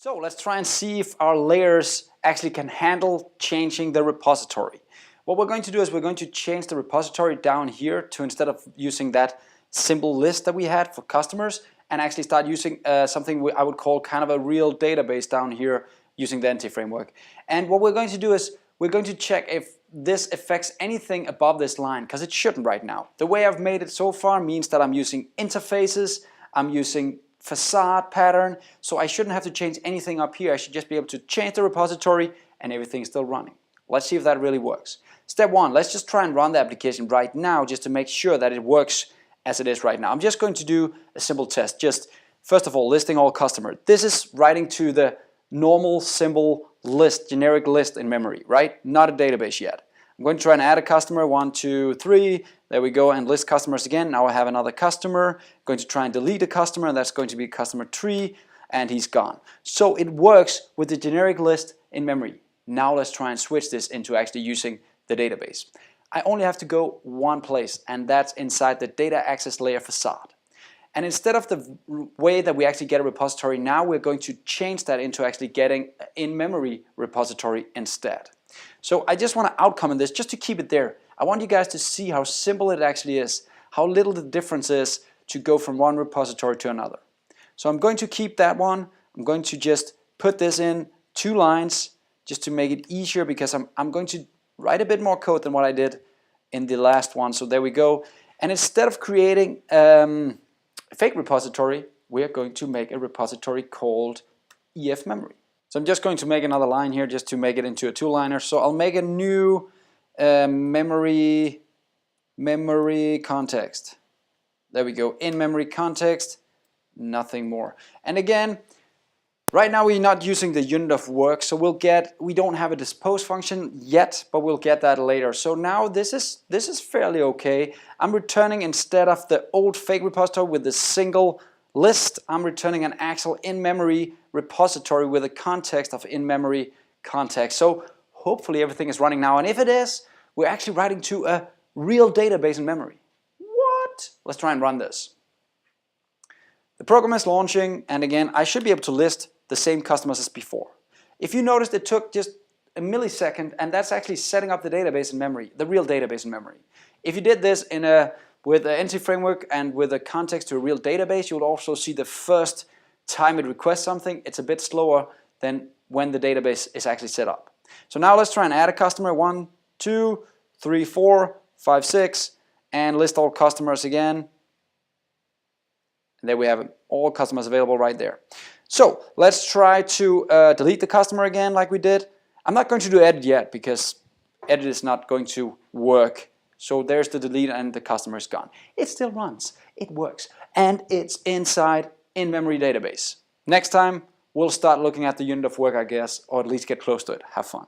So let's try and see if our layers actually can handle changing the repository. What we're going to do is we're going to change the repository down here to, instead of using that simple list that we had for customers, and actually start using something I would call kind of a real database down here using the NT framework. And what we're going to do is we're going to check if this affects anything above this line, because it shouldn't right now. The way I've made it so far means that I'm using interfaces, I'm using facade pattern, so I shouldn't have to change anything up here. I should just be able to change the repository and everything's still running. Let's see if that really works. Step one, let's just try and run the application right now just to make sure that it works as it is right now. I'm just going to do a simple test. Just first of all, listing all customers. This is writing to the normal simple list, generic list in memory, right? Not a database yet. I'm going to try and add a customer, 1, 2, 3, there we go, and list customers again. Now I have another customer. I'm going to try and delete a customer, and that's going to be customer 3, and he's gone. So it works with the generic list in memory. Now let's try and switch this into actually using the database. I only have to go one place, and that's inside the data access layer facade. And instead of the way that we actually get a repository now, we're going to change that into actually getting an in-memory repository instead. So I just want to outcome this just to keep it there. I want you guys to see how simple it actually is, how little the difference is to go from one repository to another. So I'm going to keep that one. I'm going to just put this in 2 lines just to make it easier, because I'm going to write a bit more code than what I did in the last one. So there we go. And instead of creating a fake repository, we're going to make a repository called EF memory. So I'm just going to make another line here just to make it into a 2-liner. So I'll make a new memory context. There we go, in memory context, nothing more. And again, right now we're not using the unit of work, so we don't have a dispose function yet, but we'll get that later. So now this is fairly okay. I'm returning, instead of the old fake repository with the single list, I'm returning an actual in-memory repository with a context of in-memory context. So hopefully everything is running now, and if it is, we're actually writing to a real database in memory. What? Let's try and run this. The program is launching, and again, I should be able to list the same customers as before. If you noticed, it took just a millisecond, and that's actually setting up the database in memory, the real database in memory. If you did this with the NT framework and with a context to a real database, you would also see the first time it requests something, it's a bit slower than when the database is actually set up. So now let's try and add a customer, 1, 2, 3, 4, 5, 6, and list all customers again. And there we have all customers available right there. So let's try to delete the customer again like we did. I'm not going to do edit yet because edit is not going to work. So there's the delete and the customer is gone. It still runs, it works, and it's inside in-memory database. Next time we'll start looking at the unit of work, I guess, or at least get close to it. Have fun.